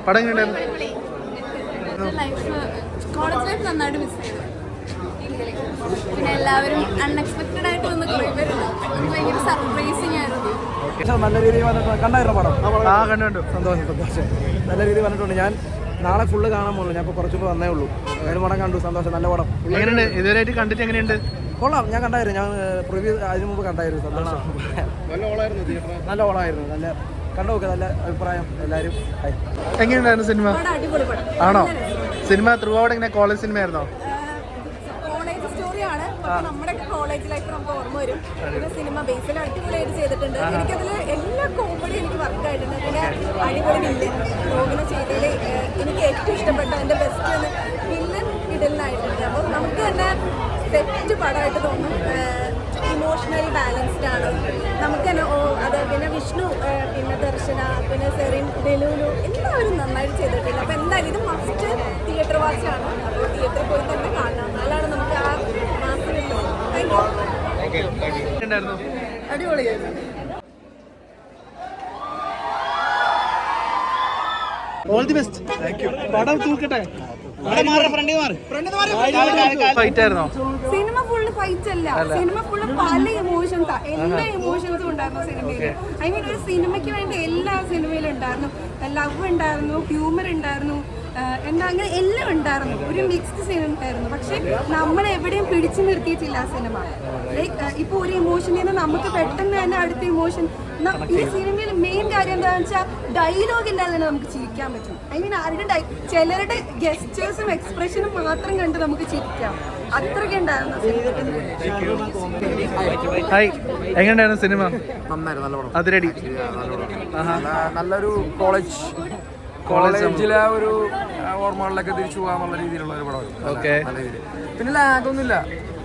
പടം എങ്ങനെയുണ്ടായിരുന്നു? College life നന്നായിട്ട് മിസ് ചെയ്തു. പിന്നെ എല്ലാവരും അൺഎക്സ്പെക്ടഡ് ആയിട്ട് വന്ന് വരുന്നു. അത് ഭയങ്കര സർപ്രൈസിങ് ആയിരുന്നു. നല്ല രീതിയിൽ വന്നിട്ട് കണ്ടായിരുന്നു പടം. കണ്ടു. സന്തോഷം. നല്ല രീതിയിൽ വന്നിട്ടുണ്ട്. ഞാൻ നാളെ ഫുള്ള് കാണാൻ പോകുന്നു. ഞാൻ ഇപ്പോൾ കുറച്ചുകൂടെ വന്നേ ഉള്ളൂ. ഒരു പടം കണ്ടു. സന്തോഷം. നല്ല പടം. എങ്ങനെയുണ്ട്? ഇതുവരെയായിട്ട് കണ്ടിട്ട് എങ്ങനെയുണ്ട്? കൊള്ളാം. ഞാൻ കണ്ടായിരുന്നു. ഞാൻ പ്രിവ്യൂ അതിന് മുമ്പ് കണ്ടായിരുന്നു. സന്തോഷം. നല്ല ഓളായിരുന്നു. നല്ല കണ്ടു നോക്കുക. നല്ല അഭിപ്രായം എല്ലാവരും. എങ്ങനെയുണ്ടായിരുന്നു സിനിമ? ആണോ? സിനിമ ത്രൂ ഔട്ട് എങ്ങനെ കോളേജ് സിനിമ ആയിരുന്നോ? കോളേജ് സ്റ്റോറിയാണ്. നമ്മുടെ കോളേജ് ലൈഫ് നമുക്ക് ഓർമ്മ വരും. പിന്നെ സിനിമ ബേസിൽ അടിപൊളിയായിട്ട് ചെയ്തിട്ടുണ്ട്. എനിക്കതിൽ എല്ലാ കോമഡി എനിക്ക് വർക്ക് ആയിട്ടുണ്ട്. പിന്നെ അടിപൊളി വില്ലൻ റോബിനെ ചെയ്തതിൽ എനിക്ക് ഏറ്റവും ഇഷ്ടപ്പെട്ട എൻ്റെ ബെസ്റ്റ് വില്ലൻ ഇടലിനായിട്ടുണ്ട്. അപ്പോൾ നമുക്ക് തന്നെ സെറ്റ് പടമായിട്ട് തോന്നും. ഇമോഷണലി ബാലൻസ്ഡ് ആണ് നമുക്ക് തന്നെ. അത് പിന്നെ വിഷ്ണു, പിന്നെ ദർശന, പിന്നെ സെറിൻ, ഡെലൂലു എല്ലാവരും നന്നായിട്ട് ചെയ്തിട്ടുണ്ട്. അപ്പോൾ എന്തായാലും ഇത് മസ്റ്റ് തിയേറ്റർ വാച്ചാണ്. അപ്പോൾ തിയേറ്ററിൽ പോയി തന്നെ കാണണം. എന്നാലാണ് നമുക്ക് ആ മാസം കിട്ടുന്നത്. അടിപൊളിയായിരുന്നു. All the best. പടം തൂക്കട്ടെ. ഫൈറ്റ് ആയിരുന്നോ? സിനിമ ഫുള്ള് ഫൈറ്റ് അല്ല, സിനിമ ഫുള്ള് പല ഇമോഷൻസാ. എല്ലാ ഇമോഷൻസും ഉണ്ടായിരുന്നു സിനിമയിൽ. ഐ മീൻ ഒരു സിനിമയ്ക്ക് വേണ്ടി എല്ലാ സിനിമയിലും ഉണ്ടായിരുന്നു. ലവ് ഉണ്ടായിരുന്നു, ഹ്യൂമർ ഉണ്ടായിരുന്നു, എന്താ അങ്ങനെ എല്ലാം ഉണ്ടായിരുന്നു. ഒരു മിക്സ്ഡ് സിനിമ ആയിരുന്നു. പക്ഷെ നമ്മൾ എവിടെയും പിടിച്ചു നിർത്തിയിട്ടില്ല ആ സിനിമ. ലൈക്ക് ഇപ്പോൾ ഒരു ഇമോഷനിൽ നിന്ന് നമുക്ക് പെട്ടെന്ന് തന്നെ അടുത്ത ഇമോഷൻ. ഈ സിനിമയിൽ മെയിൻ കാര്യം എന്താണെന്ന് വെച്ചാൽ ഡയലോഗ് ഇല്ലാതെ തന്നെ നമുക്ക് ചിരിക്കാൻ പറ്റും. ഐ മീൻ ആരുടെ ചിലരുടെ ഗെസ്റ്റേഴ്സും എക്സ്പ്രഷനും മാത്രം കണ്ട് നമുക്ക് ചിരിക്കാം. അത്രയ്ക്ക് ഉണ്ടായിരുന്നു. എങ്ങനെയായിരുന്നു സിനിമ? നന്നായിരുന്നു. അതിരടി. നല്ലൊരു കോളേജിലെ ഒരു ഓർമ്മകളിലൊക്കെ തിരിച്ചു പോകാന്നുള്ള രീതിയിലുള്ള ഒരു പടമായിരുന്നു. നല്ല രീതിയിൽ. പിന്നെ ലാഗൊന്നുമില്ല.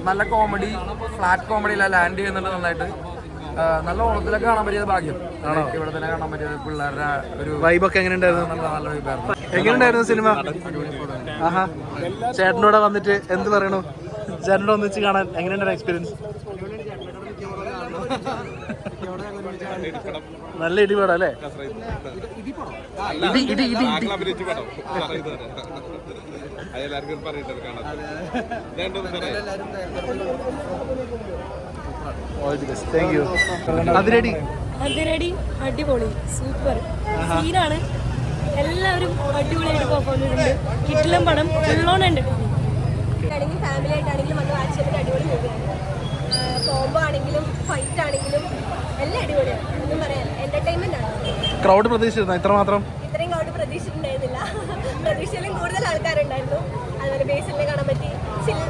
നല്ല കോമഡി, ഫ്ലാറ്റ് കോമഡിയില്ല ലാൻഡ് ചെയ്യുന്നുണ്ട് നന്നായിട്ട്. നല്ല ഓണത്തിലൊക്കെ കാണാൻ പറ്റിയത് ഭാഗ്യം. ഇവിടെ തന്നെ കാണാൻ പറ്റിയത് പിള്ളേരുടെ ഒരു വൈബൊക്കെ എങ്ങനെയുണ്ടായിരുന്നു? നല്ല വൈബായിരുന്നു. എങ്ങനെയുണ്ടായിരുന്നു സിനിമ? ചേട്ടനോടെ വന്നിട്ട് എന്ത് പറയണു? ചേട്ടനോട് ഒന്നിച്ച് കാണാൻ എങ്ങനെയുണ്ടായിരുന്നു എക്സ്പീരിയൻസ്? നല്ല ഇടിപടം അല്ലേ? അതിരടി അടിപൊളി, സൂപ്പർ സീനാണ്. എല്ലാവരും അടിപൊളിയായിട്ട് പെർഫോം ചെയ്തിട്ടുണ്ട്. കിട്ടിലും പടം ഫുള്ളോൺ ഉണ്ട്. ഫാമിലി ആയിട്ടാണെങ്കിലും അത് ആക്ച്വലി അടിപൊളി മൂവിയാണ്. കോംബോ ആണെങ്കിലും ഫൈറ്റ് ആണെങ്കിലും എല്ലാം അടിപൊളിയാണ്. ഒന്നും പറയാൻ എന്റർടൈൻമെന്റ് ആണ്. ക്രൗഡ് പ്രതീക്ഷിച്ചിരുന്നു ഇത്രയും ക്രൗഡ് പ്രതീക്ഷിച്ചിട്ടുണ്ടായിരുന്നില്ല. പ്രതീക്ഷയിലും കൂടുതൽ ആൾക്കാരുണ്ടായിരുന്നു. അതുപോലെ ബേസിലിനെ കാണാൻ പറ്റി. എനിക്ക്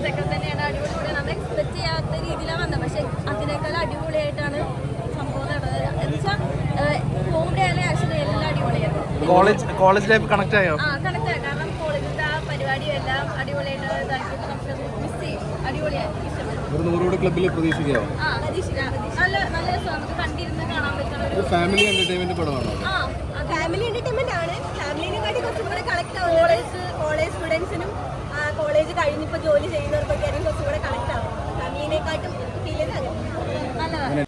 സെക്കൻഡ് തന്നെയാണ്. അടിപൊളിയാണ്. നമ്മൾ എക്സ്പെക്ട് ചെയ്യാത്ത രീതിയിലാണ് വന്നത്. പക്ഷെ അതിനേക്കാൾ അടിപൊളിയായിട്ടാണ് സംഭവം നടന്നത്. എന്നുവെച്ചാൽ കോമഡി ആയാലും ആക്ച്വലി എല്ലാം അടിപൊളിയായിരുന്നു. കോളേജ് ലൈഫ് കണക്ട് ആയോ? കണക്ട് ആയി. കാരണം കോളേജിലത്തെ ആ പരിപാടിയും എല്ലാം അടിപൊളിയായിട്ട് ഇതാക്കിയിട്ട് നമുക്ക് മിസ് ചെയ്യും. അടിപൊളിയായി ക്ലബിൽ പ്രതീക്ഷിക്കാം. നല്ല രസമാണ്. നമുക്ക് കണ്ടിരുന്ന് കാണാൻ പറ്റുന്ന ഫാമിലി എന്റർടൈൻമെന്റ് പടമാണോ? ഫാമിലി എന്റർടൈൻമെന്റ് ആണ്. ഫാമിലിനെക്കാട്ടി കുറച്ചും കൂടെ കണക്ട് ആവും. കോളേജ് സ്റ്റുഡൻസിനും കോളേജ് കഴിഞ്ഞിപ്പോൾ ജോലി ചെയ്യുന്നവർക്കൊക്കെ ആയിരിക്കും കുറച്ചും കൂടെ കണക്ട് ആവും. ഫാമിലിനെക്കാട്ടും ഫീൽ ചെയ്ത് അങ്ങനെ നല്ലതാണ്.